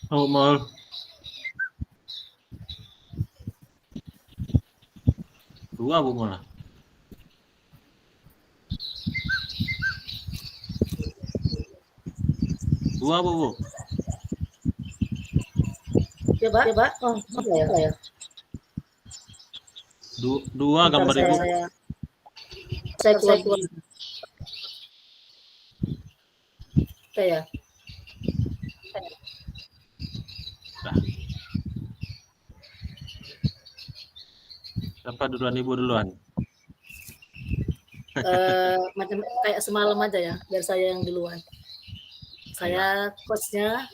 Oh, mal. Dua Bu malah. Dua Bu. Coba. Oh, apa ya? Dua Bentar gambar Ibu. saya keluar. Ya. Dah. Siapa duluan, Ibu duluan? Macam kayak semalam aja ya, biar saya yang duluan. Saya coachnya,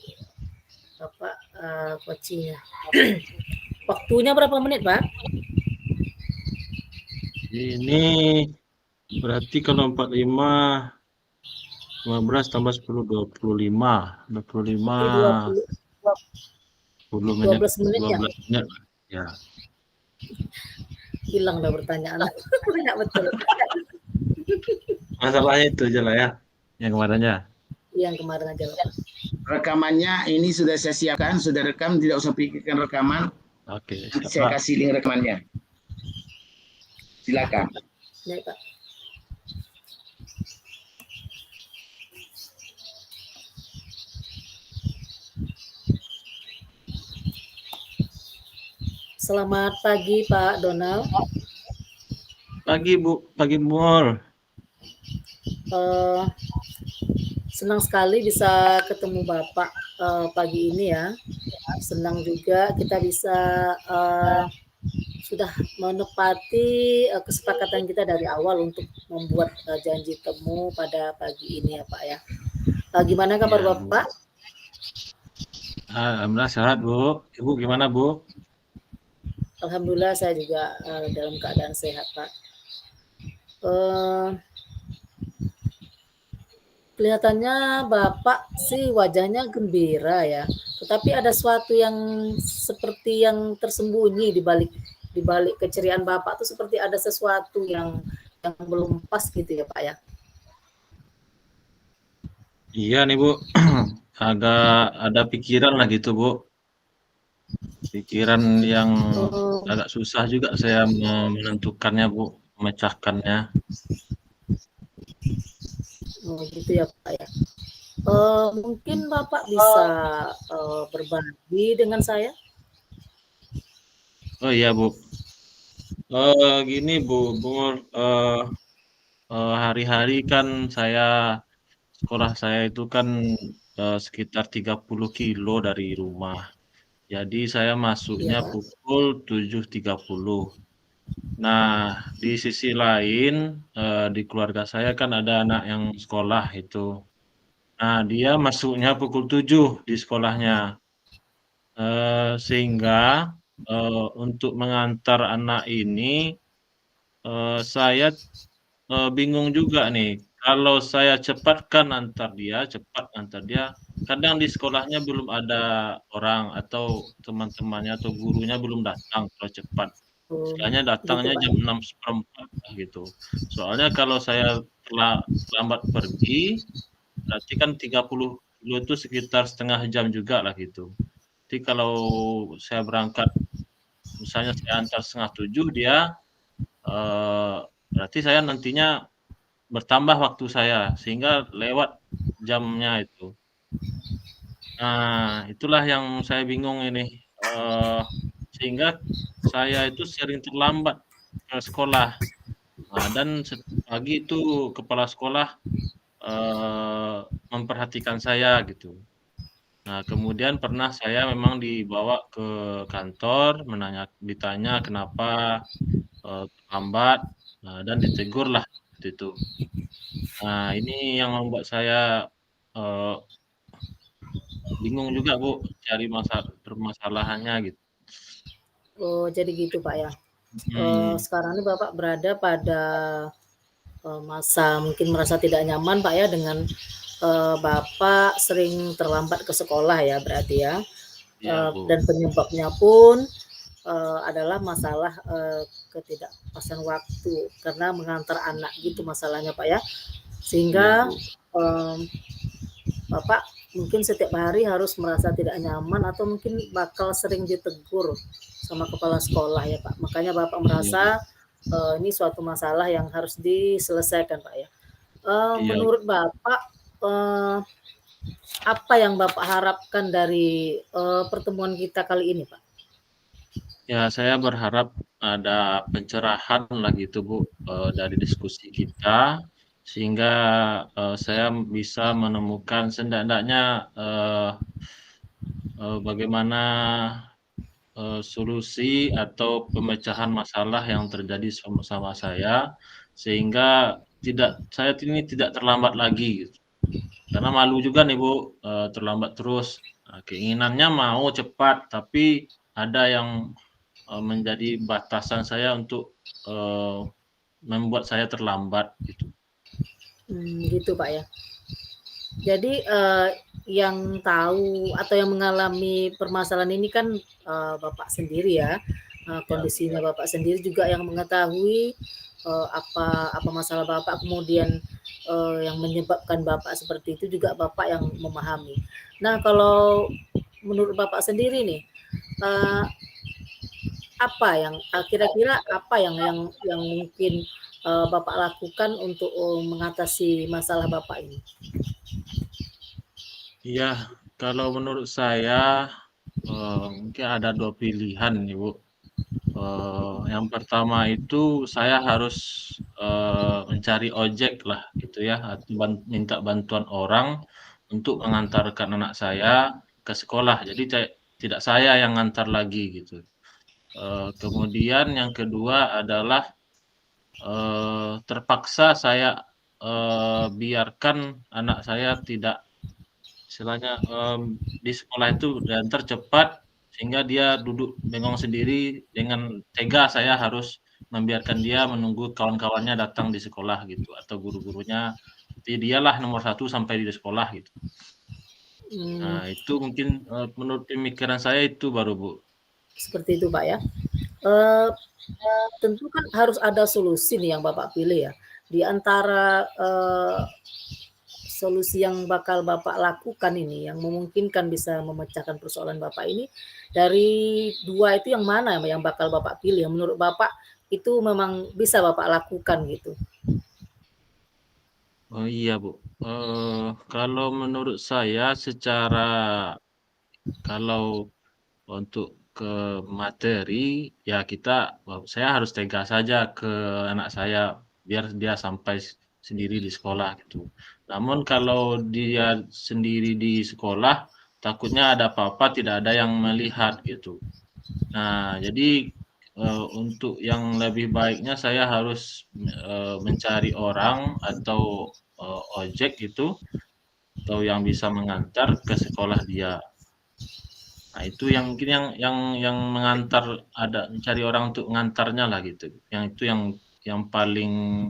Bapak coachingnya. Waktunya berapa menit, Pak? Ini berarti kalau 45 15 tambah 10 25. 25 10 menit 12 menit ya? 12 menit. Ya. Hilang dah pertanyaan. Banyak betul. Masalahnya itu aja lah ya. Yang kemarinnya. Yang kemarin aja, Bapak. Rekamannya ini sudah saya siapkan, sudah rekam, tidak usah pikirkan rekaman. Oke, Nanti saya kasih link rekamannya. Silakan. Ya, Pak. Selamat pagi, Pak Donald. Pagi Bu, pagi Mul. Senang sekali bisa ketemu Bapak pagi ini ya. Senang juga kita bisa sudah menepati kesepakatan kita dari awal untuk membuat janji temu pada pagi ini ya Pak ya. Gimana kabar Ya, Bapak? Alhamdulillah sehat Bu. Ibu gimana Bu? Alhamdulillah saya juga dalam keadaan sehat Pak. Kelihatannya Bapak sih wajahnya gembira ya, tetapi ada sesuatu yang seperti yang tersembunyi di balik keceriaan Bapak tuh, seperti ada sesuatu yang belum pas gitu ya Pak ya. Iya nih Bu, agak ada pikiran lah gitu Bu. Pikiran yang agak susah juga saya menentukannya Bu, memecahkannya. Gitu ya Pak ya. Mungkin Bapak bisa berbagi dengan saya. Oh iya Bu, gini Bu, hari-hari kan sekolah saya itu kan sekitar 30 kilo dari rumah. Jadi saya masuknya Iya Pak. pukul 7.30. Nah, di sisi lain di keluarga saya kan ada anak yang sekolah itu. Nah, dia masuknya pukul 7 di sekolahnya. Sehingga untuk mengantar anak ini saya bingung juga nih. Kalau saya cepat antar dia. Kadang di sekolahnya belum ada orang atau teman-temannya atau gurunya belum datang kalau cepat. Istilahnya Gitu datangnya Pak. jam 6:15 gitu. Soalnya kalau saya terlambat pergi, berarti kan 30 kilo itu sekitar setengah jam juga lah gitu. Jadi kalau saya berangkat, misalnya saya antar 6:30 dia, berarti saya nantinya bertambah waktu saya, sehingga lewat jamnya itu. Nah, itulah yang saya bingung ini, sehingga saya itu sering terlambat ke sekolah. Nah, dan pagi itu kepala sekolah memperhatikan saya gitu. Nah, kemudian pernah saya memang dibawa ke kantor, ditanya kenapa terlambat, dan ditegur lah waktu itu. Nah, ini yang membuat saya bingung juga Bu, cari permasalahannya gitu. Oh, jadi gitu Pak ya. Sekarang ini Bapak berada pada masa mungkin merasa tidak nyaman Pak ya, dengan Bapak sering terlambat ke sekolah ya berarti ya. Iya Bu. Dan penyebabnya pun adalah masalah ketidakpasan waktu karena mengantar anak gitu masalahnya Pak ya. Iya Sehingga Bu. Bapak mungkin setiap hari harus merasa tidak nyaman atau mungkin bakal sering ditegur sama kepala sekolah ya Pak. Makanya Bapak Iya, merasa ini suatu masalah yang harus diselesaikan Pak ya. iya. Menurut Bapak apa yang Bapak harapkan dari pertemuan kita kali ini Pak? Ya, saya berharap ada pencerahan lah gitu Bu, dari diskusi kita, sehingga saya bisa menemukan setidaknya bagaimana solusi atau pemecahan masalah yang terjadi sama saya, sehingga saya ini tidak terlambat lagi gitu. Karena malu juga nih Bu, terlambat terus. Keinginannya mau cepat, tapi ada yang menjadi batasan saya untuk membuat saya terlambat gitu. Gitu Pak ya. Jadi yang tahu atau yang mengalami permasalahan ini kan Bapak sendiri ya. Kondisinya Bapak sendiri juga yang mengetahui apa masalah Bapak, kemudian yang menyebabkan Bapak seperti itu juga Bapak yang memahami. Nah, kalau menurut Bapak sendiri nih, apa yang kira-kira apa yang mungkin Bapak lakukan untuk mengatasi masalah Bapak ini? Iya, kalau menurut saya mungkin ada 2 pilihan nih Bu. Yang pertama itu saya harus mencari ojek lah gitu ya, atau minta bantuan orang untuk mengantarkan anak saya ke sekolah. Jadi tidak saya yang ngantar lagi gitu. Kemudian yang kedua adalah terpaksa saya biarkan anak saya tidak istilahnya di sekolah itu diantar cepat sehingga dia duduk bengong sendiri, dengan tega saya harus membiarkan dia menunggu kawan-kawannya datang di sekolah gitu, atau guru-gurunya. Jadi dialah nomor 1 sampai di sekolah gitu. Hmm, Nah itu mungkin menurut pemikiran saya itu baru Bu. seperti itu Pak ya. Eh, tentu kan harus ada solusi nih yang Bapak pilih ya. Di antara solusi yang bakal Bapak lakukan ini, yang memungkinkan bisa memecahkan persoalan Bapak ini, dari 2 itu yang mana yang bakal Bapak pilih, yang menurut Bapak itu memang bisa Bapak lakukan gitu? Oh iya Bu, kalau menurut saya kalau untuk ke materi, ya saya harus tegas saja ke anak saya, biar dia sampai sendiri di sekolah gitu. Namun kalau dia sendiri di sekolah, takutnya ada apa-apa tidak ada yang melihat gitu. Nah, jadi untuk yang lebih baiknya saya harus mencari orang atau ojek gitu, atau yang bisa mengantar ke sekolah dia. Nah, itu yang mungkin yang mengantar, mencari orang untuk mengantarnya lah gitu. Yang itu yang paling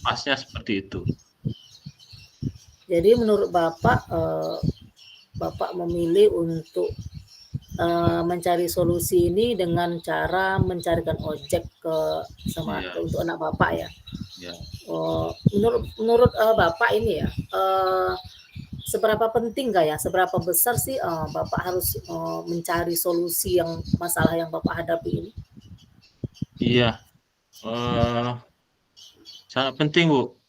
pasnya seperti itu. Jadi menurut Bapak, Bapak memilih untuk mencari solusi ini dengan cara mencarikan ojek Iya, untuk anak Bapak ya. iya. Menurut Bapak ini ya, seberapa penting nggak ya, seberapa besar sih Bapak harus mencari solusi yang masalah yang Bapak hadapi ini? Iya, eee, sangat penting Bu,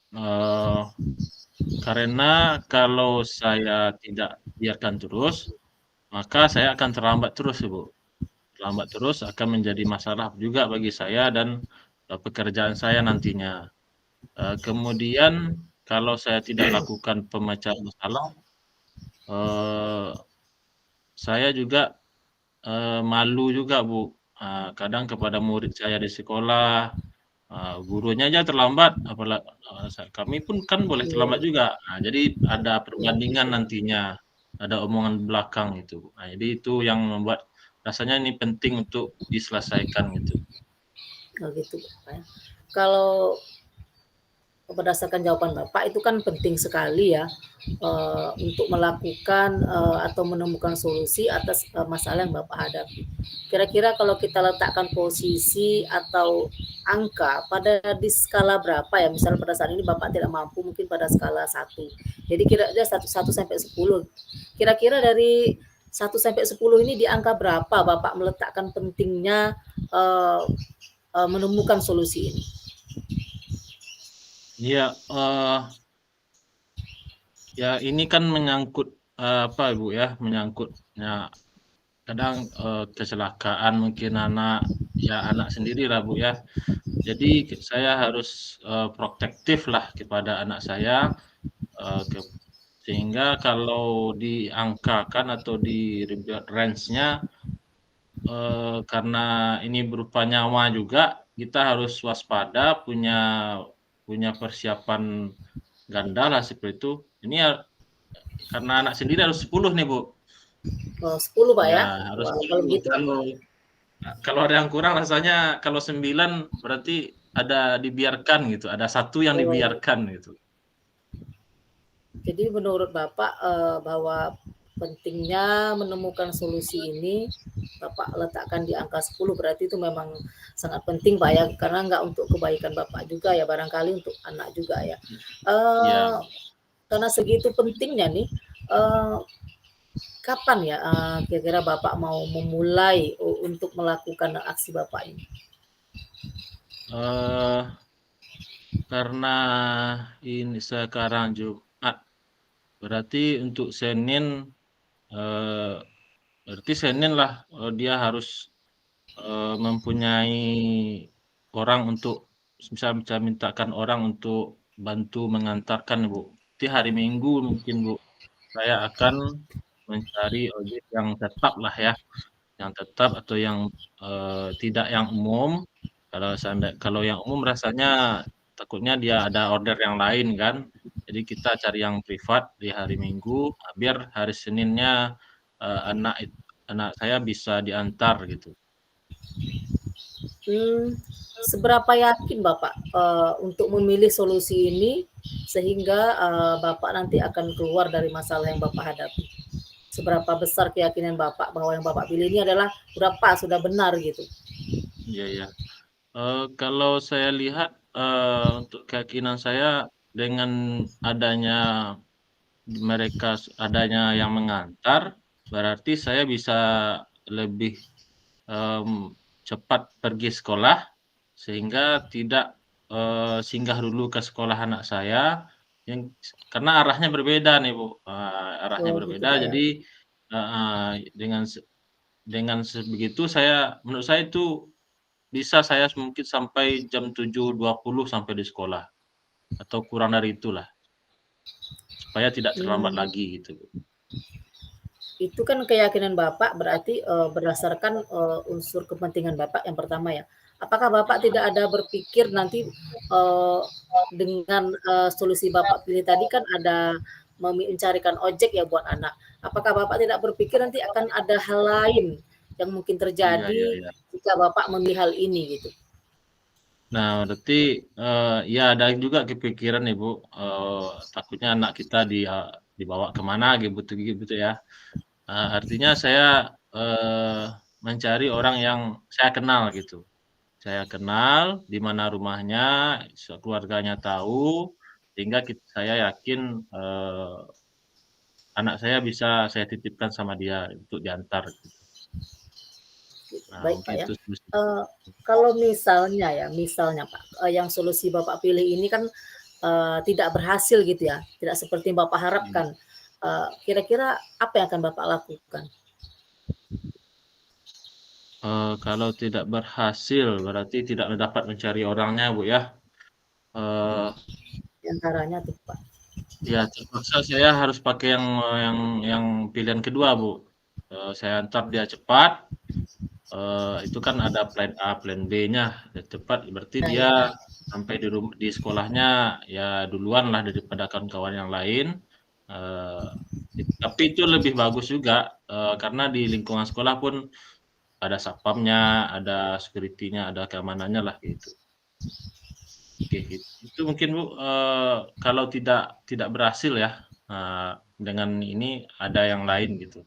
karena kalau saya tidak biarkan terus, maka saya akan terlambat terus Bu. Terlambat terus akan menjadi masalah juga bagi saya dan pekerjaan saya nantinya. Kemudian kalau saya tidak lakukan pemecahan masalah, eee, saya juga malu juga Bu, kadang kepada murid saya di sekolah, gurunya aja terlambat, kami pun kan boleh terlambat Iya, juga. Nah, jadi ada iya, perbandingan nantinya, ada omongan belakang itu. Nah, jadi itu yang membuat rasanya ini penting untuk diselesaikan gitu. oh gitu Pak ya. Kalau berdasarkan jawaban Bapak itu kan penting sekali ya, untuk melakukan, atau menemukan solusi atas, masalah yang Bapak hadapi. Kira-kira kalau kita letakkan posisi atau angka di skala berapa ya, misalnya pada saat ini Bapak tidak mampu mungkin pada skala 1. Jadi kira-kira 1 sampai 10. Kira-kira dari 1 sampai 10 ini di angka berapa Bapak meletakkan pentingnya, menemukan solusi ini? Iya, ya ini kan menyangkut apa Ibu ya, menyangkutnya kadang kecelakaan mungkin anak sendiri lah Bu ya. Jadi saya harus protektif lah kepada anak saya, sehingga kalau diangkakan atau di range-nya karena ini berupa nyawa juga, kita harus waspada, punya persiapan ganda lah seperti itu. Ini ya, karena anak sendiri harus 10 nih Bu. 10 Pak ya? Ya harus Wah, kalau 10. gitu Kalau ada yang kurang rasanya kalau 9 berarti ada dibiarkan gitu, ada 1 yang dibiarkan gitu. jadi menurut Bapak, bahwa pentingnya menemukan solusi ini Bapak letakkan di angka 10 berarti itu memang sangat penting Pak ya, karena nggak untuk kebaikan Bapak juga ya, barangkali untuk anak juga ya. Ya. Karena segitu pentingnya nih, kapan ya, kira-kira Bapak mau memulai untuk melakukan aksi Bapak ini? Karena ini sekarang Jumat, berarti untuk Senin lah dia harus mempunyai orang untuk bisa mintakan orang untuk bantu mengantarkan Bu. Nanti hari Minggu mungkin Bu, saya akan mencari ojek yang tetap lah ya, yang tetap atau yang tidak yang umum. Kalau yang umum rasanya takutnya dia ada order yang lain kan. Jadi kita cari yang privat di hari Minggu, biar hari Seninnya anak saya bisa diantar gitu. Seberapa yakin Bapak untuk memilih solusi ini sehingga Bapak nanti akan keluar dari masalah yang Bapak hadapi? Seberapa besar keyakinan Bapak bahwa yang Bapak pilih ini adalah sudah pas, sudah benar gitu? Iya ya. Kalau saya lihat untuk keyakinan saya dengan adanya yang mengantar, berarti saya bisa lebih cepat pergi sekolah sehingga tidak singgah dulu ke sekolah anak saya karena arahnya berbeda nih Bu, arahnya Oh gitu berbeda. Pak ya. Jadi dengan begitu menurut saya itu bisa saya mungkin sampai jam 7.20 sampai di sekolah atau kurang dari itulah, supaya tidak terlambat lagi gitu. Itu kan keyakinan Bapak berarti berdasarkan unsur kepentingan Bapak yang pertama ya. Apakah Bapak tidak ada berpikir nanti dengan solusi Bapak pilih tadi kan ada mencarikan ojek ya buat anak. Apakah Bapak tidak berpikir nanti akan ada hal lain yang mungkin Iya terjadi iya. jika Bapak memilih hal ini gitu? Nah berarti ya ada juga kepikiran nih Bu, takutnya anak kita dibawa kemana gitu ya. Artinya saya mencari orang yang saya kenal gitu. Saya kenal di mana rumahnya, keluarganya tahu, sehingga saya yakin anak saya bisa saya titipkan sama dia untuk diantar gitu. Nah Baik Pak mungkin ya. itu Kalau misalnya Pak, yang solusi Bapak pilih ini kan tidak berhasil gitu ya, tidak seperti yang Bapak harapkan. Kira-kira apa yang akan Bapak lakukan? kalau tidak berhasil berarti tidak dapat mencari orangnya Bu ya. Di antaranya tuh Pak. Ya terpaksa saya harus pakai yang pilihan kedua Bu. Saya antar dia cepat, itu kan ada plan A, plan B-nya. Cepat berarti Nah, dia ya. sampai di sekolahnya ya duluan lah daripada kawan-kawan yang lain. Tapi itu lebih bagus juga, karena di lingkungan sekolah pun ada satpamnya, ada security-nya, ada keamanannya lah gitu. Oke, itu mungkin Bu, kalau tidak berhasil ya, dengan ini ada yang lain gitu,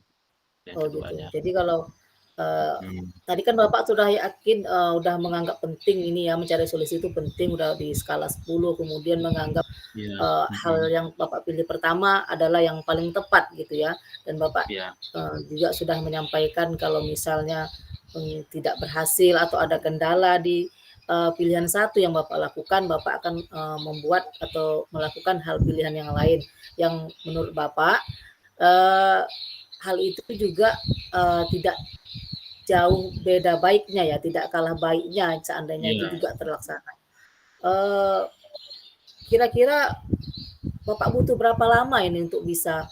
yang Oh gitu. keduanya. Jadi kalau, Mhm, tadi kan Bapak sudah yakin, udah menganggap penting ini ya, mencari solusi itu penting, udah di skala 10, kemudian menganggap, iya, hal mhm, yang Bapak pilih pertama adalah yang paling tepat gitu ya, dan Bapak, iya, juga sudah menyampaikan kalau misalnya, tidak berhasil atau ada kendala di, pilihan satu yang Bapak lakukan, Bapak akan, membuat atau melakukan hal pilihan yang lain, yang menurut Bapak, eee, hal itu juga, tidak jauh beda baiknya ya, tidak kalah baiknya seandainya itu iya, juga terlaksana. Eee, Kira-kira Bapak butuh berapa lama ini untuk bisa,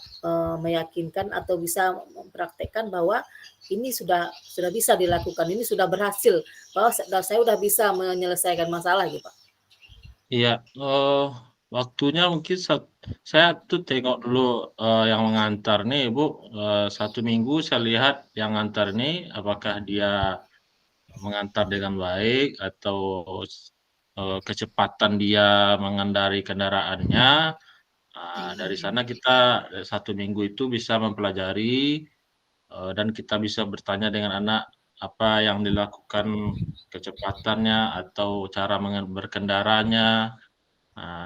meyakinkan atau bisa mempraktekkan bahwa ini sudah bisa dilakukan, ini sudah berhasil, bahwa saya udah bisa menyelesaikan masalah gitu, Pak? iya, waktunya mungkin saya tuh tengok dulu, yang mengantar nih Bu, 1 minggu saya lihat yang ngantar nih apakah dia mengantar dengan baik atau kecepatan dia mengendarai kendaraannya. Dari sana kita, 1 minggu itu bisa mempelajari, dan kita bisa bertanya dengan anak apa yang dilakukan, kecepatannya atau cara berkendaranya.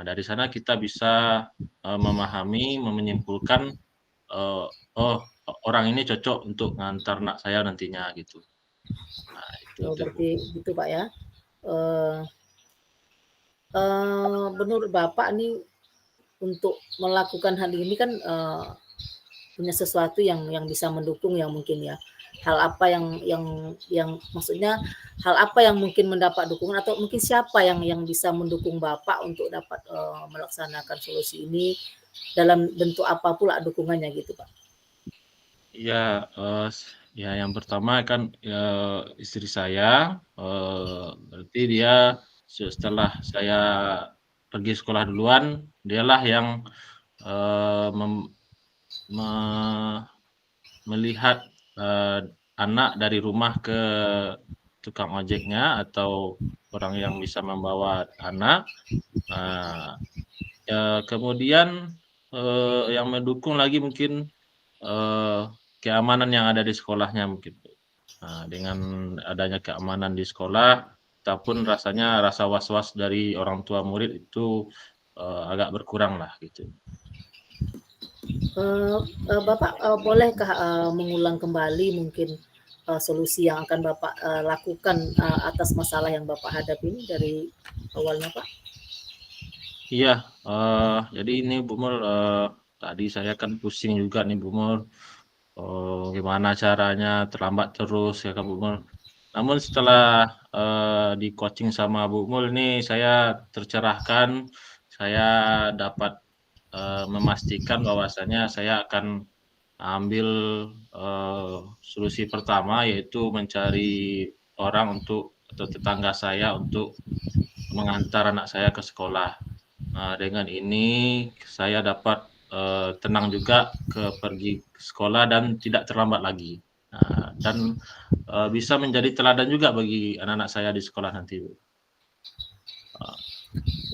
Dari sana kita bisa, memahami, menyimpulkan, "Oh, orang ini cocok untuk ngantar anak saya nantinya," gitu. Itu Oh tuh, Bu. berarti gitu, Pak, ya? Eee Menurut Bapak nih untuk melakukan hal ini kan, punya sesuatu yang bisa mendukung ya mungkin ya. Hal apa yang maksudnya hal apa yang mungkin mendapat dukungan atau mungkin siapa yang bisa mendukung Bapak untuk dapat, melaksanakan solusi ini dalam bentuk apa pula dukungannya gitu, Pak? Iya, ya yang pertama kan, istri saya, berarti dia setelah saya pergi sekolah duluan, dialah yang, mem me melihat, anak dari rumah ke tukang ojeknya atau orang yang bisa membawa anak. Nah, kemudian, yang mendukung lagi mungkin, eee, keamanan yang ada di sekolahnya mungkin. Dengan adanya keamanan di sekolah, kita pun rasanya rasa was-was dari orang tua murid itu, agak berkuranglah gitu. Eee Bapak, bolehkah, mengulang kembali mungkin, solusi yang akan Bapak, lakukan, atas masalah yang Bapak hadapi ini dari awalnya, Pak? Iya, jadi ini Bu Mul, tadi saya kan pusing juga nih Bu Mul, gimana caranya terlambat terus ya kan Bu Mul. Namun setelah, di-coaching sama Bu Mul nih saya tercerahkan, saya dapat, memastikan bahwasanya saya akan ambil, solusi pertama yaitu mencari orang atau tetangga saya untuk mengantar anak saya ke sekolah. Dengan ini saya dapat, tenang juga pergi ke sekolah dan tidak terlambat lagi. Dan, bisa menjadi teladan juga bagi anak-anak saya di sekolah nanti, Bu. Eee,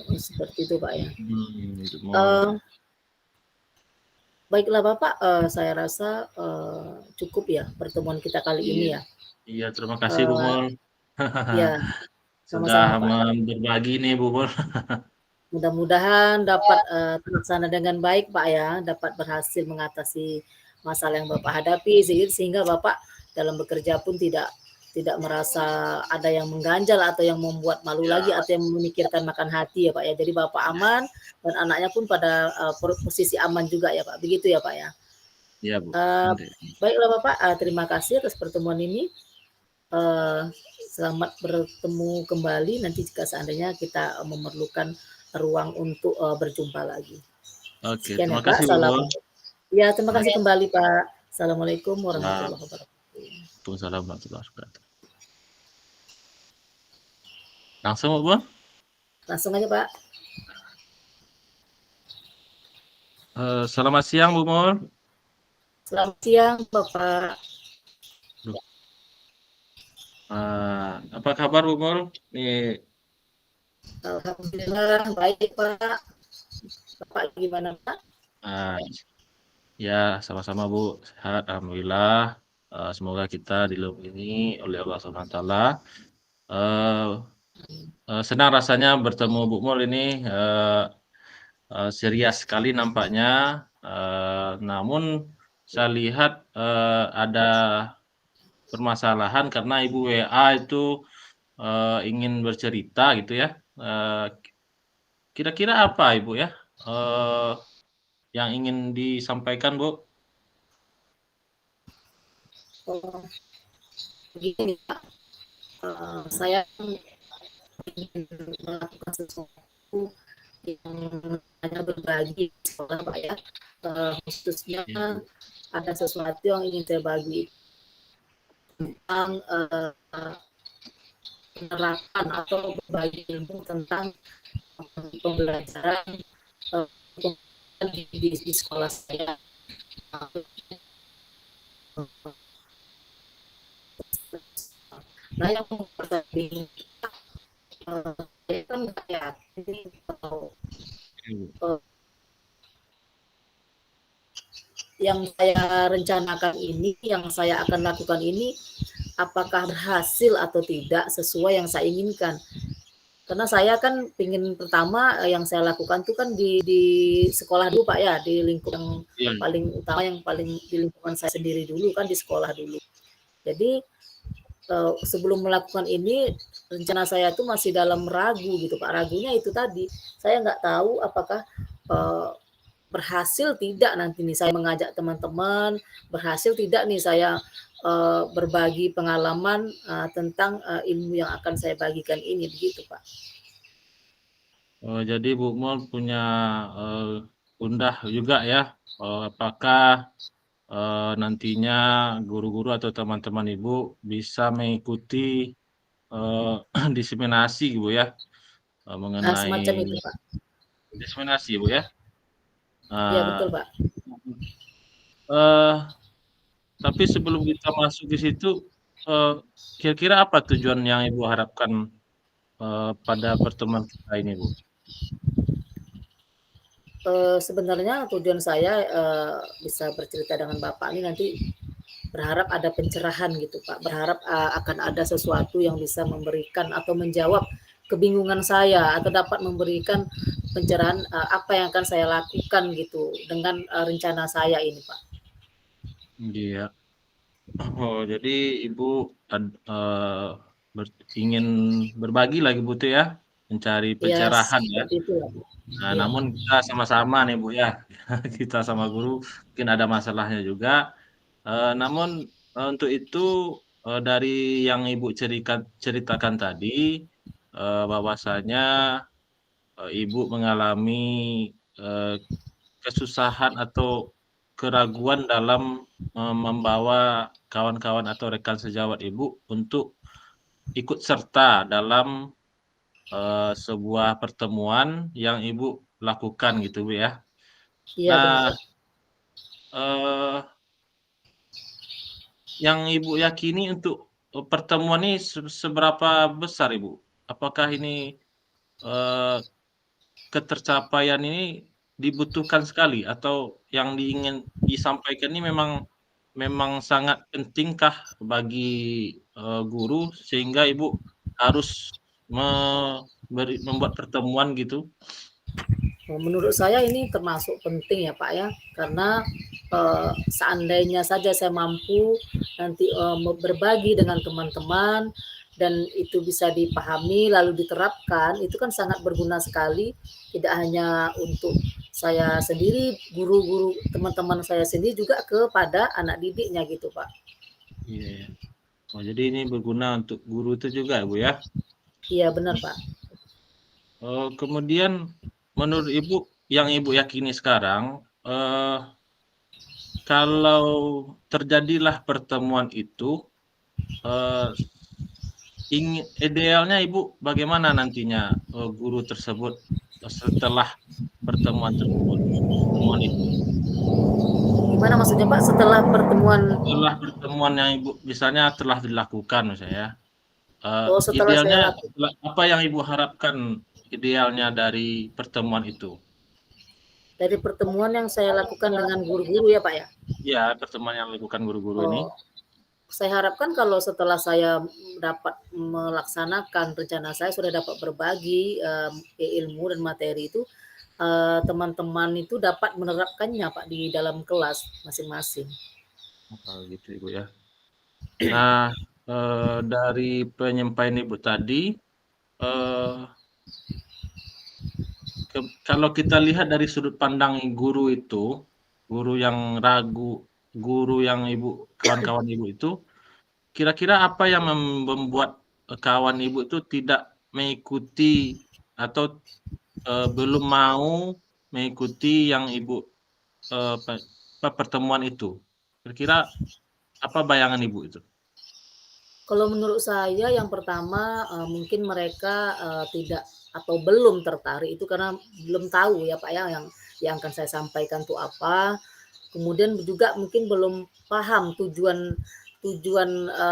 Oh, seperti itu, Pak, ya. Betul. Eee, Baiklah Bapak, saya rasa, cukup ya pertemuan kita kali ini Iya, ya. iya terima kasih, Bu Eee, Mul. ya, Sudah sama-sama, Pak. berbagi nih, Bu Mul. Mudah-mudahan dapat, terlaksana dengan baik, Pak, ya, dapat berhasil mengatasi masalah yang Bapak hadapi sehingga Bapak dalam bekerja pun tidak merasa ada yang mengganjal atau yang membuat malu lagi Iya, atau yang memikirkan makan hati ya, Pak, ya. Jadi Bapak iya, aman dan anaknya pun pada, posisi aman juga ya, Pak, begitu ya, Pak, ya? iya, Bu. Eee, Nanti. Baiklah Bapak, terima kasih atas pertemuan ini, eee, selamat bertemu kembali nanti jika seandainya kita memerlukan ruang untuk, berjumpa lagi. Oke, Sekian ya terima Kak, kasih, Bu Mul. ya terima kasih Baik, kembali Pak. Assalamualaikum siap. warahmatullahi wabarakatuh. Waalaikumsalam warahmatullahi wabarakatuh. Langsung, Bu Mul? Langsung aja Pak. Selamat siang, Bu Mul. Selamat siang Bapak. Apa kabar Bu Mul? Nih Alhamdulillah baik Pak. Bapak gimana Pak? Ah, ya, sama-sama Bu, sehat alhamdulillah. Semoga kita dilindungi oleh Allah Subhanahu wa taala. Eee senang rasanya bertemu Bu Mul ini, ceria sekali nampaknya, namun saya lihat, ada permasalahan karena Ibu WA itu, ingin bercerita gitu ya, kira-kira apa Ibu ya, yang ingin disampaikan Bu? Oh, begini Pak, saya ingin melakukan sesuatu yang hanya berbagi di sekolah Pak ya, khususnya Iya Bu. ada sesuatu yang ingin saya bagi tentang penerapan atau berbagi ilmu tentang pembelajaran di sekolah saya. Nah, yang pertama saya kan nggak yakin kalau Iya Bu. yang saya rencanakan ini, yang saya akan lakukan ini, apakah berhasil atau tidak sesuai yang saya inginkan. Karena saya kan pingin pertama yang saya lakukan tuh kan di sekolah dulu Pak ya, di lingkup yang Iya. paling utama, yang paling di lingkungan saya sendiri dulu kan, di sekolah dulu. Jadi sebelum melakukan ini, rencana saya tuh masih dalam ragu gitu Pak. Ragunya itu tadi, saya nggak tahu apakah berhasil tidak nanti nih saya mengajak teman-teman, berhasil tidak nih saya berbagi pengalaman tentang ilmu yang akan saya bagikan ini, begitu Pak. Jadi Bu Mul punya, gundah juga ya, apakah, nantinya guru-guru atau teman-teman Ibu bisa mengikuti, diseminasi Bu ya, Nah, semacam mengenai itu Pak. diseminasi Bu ya? Iya betul Pak. Eee, tapi sebelum kita masuk ke situ, kira-kira apa tujuan yang Ibu harapkan, pada pertemuan kita ini Bu? Sebenarnya tujuan saya bisa bercerita dengan Bapak ini nanti berharap ada pencerahan gitu Pak, berharap akan ada sesuatu yang bisa memberikan atau menjawab kebingungan saya atau dapat memberikan pencerahan apa yang akan saya lakukan gitu dengan rencana saya ini Pak. Iya. Oh, jadi Ibu ingin berbagi lagi Bu tuh ya, mencari Ya pencerahan ya. seperti itu ya Bu. Nah, Ya. namun kita sama-sama nih Bu ya, kita sama guru mungkin ada masalahnya juga. Namun untuk itu dari yang Ibu ceritakan tadi, bahwasanya Ibu mengalami kesusahan atau keraguan dalam membawa kawan-kawan atau rekan sejawat Ibu untuk ikut serta dalam sebuah pertemuan yang Ibu lakukan gitu Bu ya. Iya benar Nah, Pak. yang Ibu yakini untuk pertemuan ini seberapa besar Ibu? Apakah ini ketercapaian ini dibutuhkan sekali atau yang ingin disampaikan ini memang sangat pentingkah bagi, guru sehingga Ibu harus membuat pertemuan gitu? Menurut saya ini termasuk penting ya Pak ya, karena seandainya saja saya mampu nanti berbagi dengan teman-teman dan itu bisa dipahami lalu diterapkan, itu kan sangat berguna sekali, tidak hanya untuk saya sendiri, guru-guru, teman-teman saya sendiri, juga kepada anak didiknya gitu Pak. Iya, ya. Oh, jadi ini berguna untuk guru itu juga Bu ya? Iya benar Pak. Kemudian menurut Ibu, yang Ibu yakini sekarang, kalau terjadilah pertemuan itu, idealnya Ibu bagaimana nantinya, guru tersebut setelah pertemuan tersebut, pertemuan itu? Gimana maksudnya Pak, setelah pertemuan? Setelah pertemuan yang Ibu misalnya telah dilakukan misalnya, Oh setelah saya idealnya lakukan. apa yang Ibu harapkan idealnya dari pertemuan itu? Dari pertemuan yang saya lakukan dengan guru-guru ya Pak ya? Ya, pertemuan yang dilakukan guru-guru ini. Oh, saya harapkan kalau setelah saya dapat melaksanakan rencana saya, sudah dapat berbagi ilmu dan materi itu, teman-teman itu dapat menerapkannya Pak di dalam kelas masing-masing. Gitu Ibu ya. Nah, dari penyampaian Ibu tadi, kalau kita lihat dari sudut pandang guru itu, guru yang ragu, guru yang kawan-kawan Ibu itu, kira-kira apa yang membuat kawan Ibu itu tidak mengikuti atau belum mau mengikuti yang Ibu pertemuan itu? Kira-kira apa bayangan Ibu itu? Kalau menurut saya yang pertama mungkin mereka tidak atau belum tertarik itu karena belum tahu ya Pak ya yang akan saya sampaikan itu apa. Kemudian juga mungkin belum paham tujuan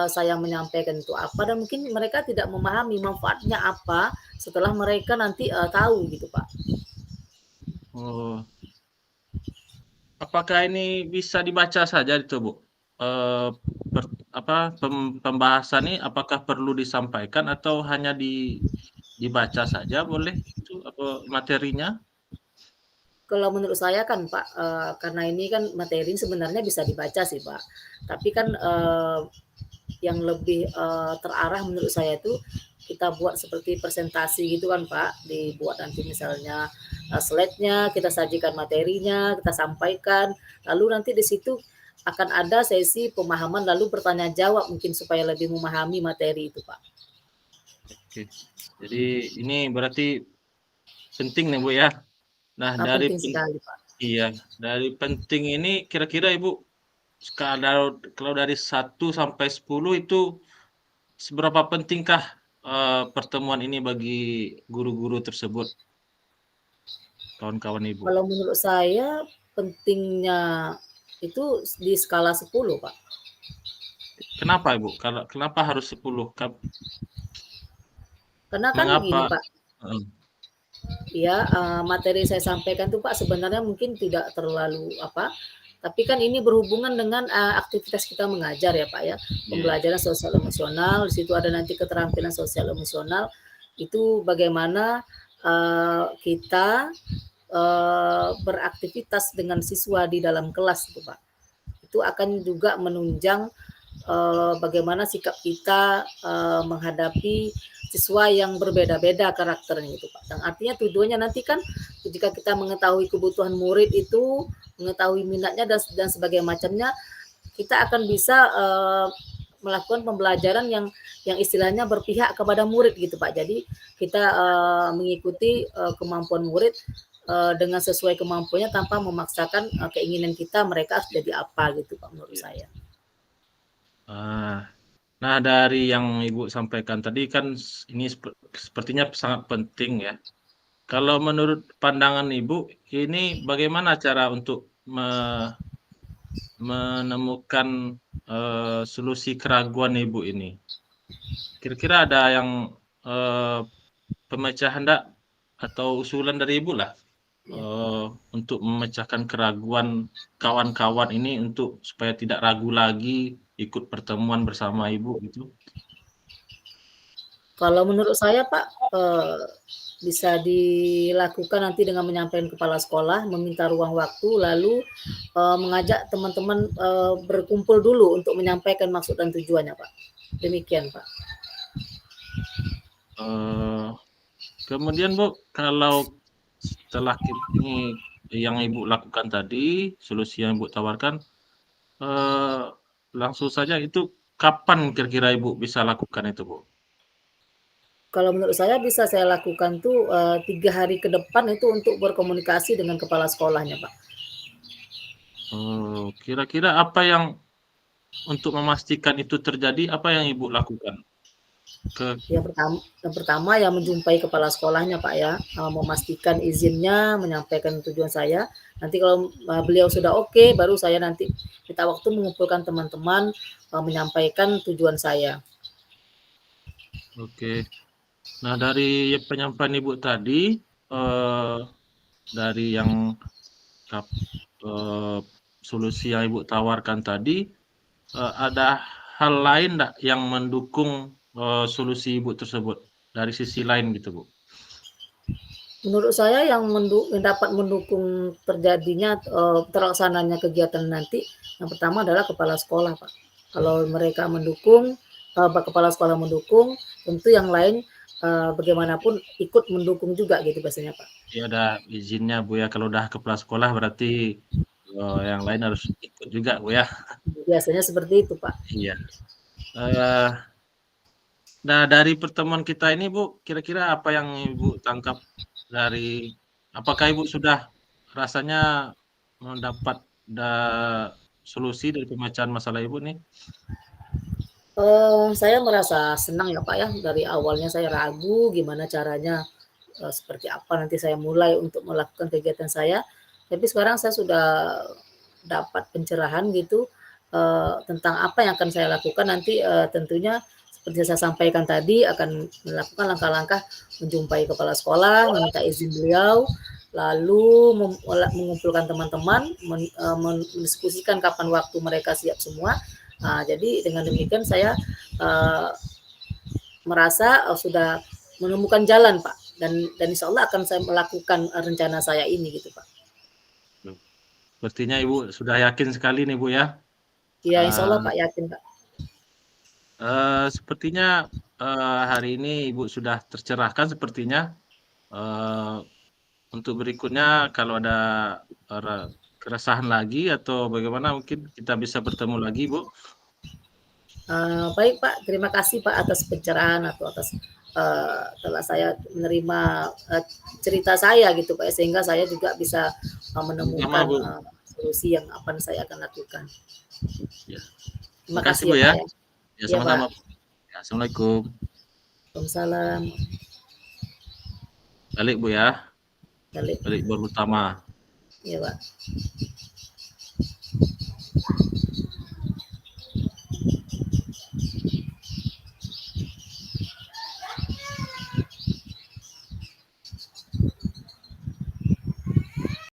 saya menyampaikan itu apa, dan mungkin mereka tidak memahami manfaatnya apa setelah mereka nanti tahu gitu Pak. Oh, apakah ini bisa dibaca saja itu Bu? Pembahasan ini apakah perlu disampaikan atau hanya dibaca saja boleh itu apa materinya? Kalau menurut saya kan Pak, karena ini kan materi sebenarnya bisa dibaca sih Pak, tapi kan yang lebih terarah menurut saya itu kita buat seperti presentasi gitu kan Pak, dibuat nanti misalnya slide-nya, kita sajikan materinya, kita sampaikan, lalu nanti di situ akan ada sesi pemahaman lalu bertanya jawab mungkin supaya lebih memahami materi itu Pak. Oke. Jadi ini berarti penting nih Bu ya. Nah, Penting sekali Pak. Iya, dari penting ini kira-kira Ibu kalau dari 1 sampai 10 itu seberapa pentingkah pertemuan ini bagi guru-guru tersebut? Kawan-kawan Ibu. Kalau menurut saya pentingnya itu di skala 10 Pak. Kenapa Ibu? Kenapa harus 10? Karena kan Mengapa? gini Pak, ya materi saya sampaikan tuh Pak sebenarnya mungkin tidak terlalu tapi kan ini berhubungan dengan aktivitas kita mengajar ya Pak ya, pembelajaran sosial emosional, di situ ada nanti keterampilan sosial emosional, itu bagaimana kita beraktivitas dengan siswa di dalam kelas itu Pak. Itu akan juga menunjang bagaimana sikap kita menghadapi siswa yang berbeda-beda karakternya itu Pak. Dan artinya tujuannya nanti kan jika kita mengetahui kebutuhan murid itu, mengetahui minatnya dan sebagainya macamnya, kita akan bisa melakukan pembelajaran yang istilahnya berpihak kepada murid gitu Pak. Jadi kita mengikuti kemampuan murid dengan sesuai kemampuannya tanpa memaksakan keinginan kita mereka harus jadi apa gitu Pak menurut saya. Nah, dari yang Ibu sampaikan tadi kan ini sepertinya sangat penting ya. Kalau menurut pandangan Ibu, ini bagaimana cara untuk menemukan solusi keraguan Ibu ini? Kira-kira ada yang pemecahan atau usulan dari Ibu lah untuk memecahkan keraguan kawan-kawan ini untuk supaya tidak ragu lagi ikut pertemuan bersama Ibu gitu? Kalau menurut saya Pak, bisa dilakukan nanti dengan menyampaikan kepala sekolah, meminta ruang waktu, lalu mengajak teman-teman berkumpul dulu untuk menyampaikan maksud dan tujuannya Pak. Demikian Pak. Kemudian Bu, kalau setelah ini yang Ibu lakukan tadi, solusi yang Ibu tawarkan, langsung saja itu kapan kira-kira Ibu bisa lakukan itu Bu? Kalau menurut saya bisa saya lakukan tuh 3 hari ke depan itu untuk berkomunikasi dengan kepala sekolahnya Pak. Kira-kira apa yang untuk memastikan itu terjadi, apa yang Ibu lakukan? Yang pertama ya menjumpai kepala sekolahnya Pak ya, memastikan izinnya, menyampaikan tujuan saya. Nanti kalau beliau sudah oke, baru saya nanti minta waktu mengumpulkan teman-teman menyampaikan tujuan saya. Oke. Nah, dari penyampaian Ibu tadi, dari yang solusi yang Ibu tawarkan tadi, ada hal lain enggak yang mendukung, solusi Ibu tersebut, dari sisi lain gitu, Bu? Menurut saya yang dapat mendukung terjadinya, terlaksananya kegiatan nanti, yang pertama adalah kepala sekolah, Pak. Kalau mereka mendukung, kepala sekolah mendukung, tentu yang lain, bagaimanapun ikut mendukung juga gitu biasanya, Pak. Ya ada izinnya, Bu, ya. Kalau udah kepala sekolah berarti, yang lain harus ikut juga, Bu, ya. Biasanya seperti itu, Pak. Iya. Nah, dari pertemuan kita ini, Bu, kira-kira apa yang Ibu tangkap dari apakah Ibu sudah rasanya mendapat solusi dari pemecahan masalah Ibu nih? Saya merasa senang ya, Pak, ya. Dari awalnya saya ragu gimana caranya, seperti apa nanti saya mulai untuk melakukan kegiatan saya. Tapi sekarang saya sudah dapat pencerahan gitu, tentang apa yang akan saya lakukan nanti, tentunya seperti saya sampaikan tadi akan melakukan langkah-langkah menjumpai kepala sekolah, meminta izin beliau, lalu mengumpulkan teman-teman, mendiskusikan kapan waktu mereka siap semua. Nah, jadi dengan demikian saya merasa sudah menemukan jalan, Pak, dan insya Allah akan saya melakukan rencana saya ini gitu, Pak. Sepertinya Ibu sudah yakin sekali nih, Bu, ya. Iya, insya Allah, Pak, yakin, Pak. Sepertinya hari ini Ibu sudah tercerahkan sepertinya. Untuk berikutnya kalau ada keresahan lagi atau bagaimana mungkin kita bisa bertemu lagi, Bu. Baik, Pak, terima kasih, Pak, atas pencerahan atau atas telah saya menerima cerita saya gitu, Pak, sehingga saya juga bisa Sama, menemukan Bu. solusi yang apa yang saya akan lakukan. Ya. Terima Terima kasih, kasih Bu, ya, ya. Pak, ya. Ya, Iya, Pak. sama-sama. Ya, Assalamualaikum. Waalaikumsalam. Balik, Bu, ya. Balik. Balik baru utama. Iya, Pak.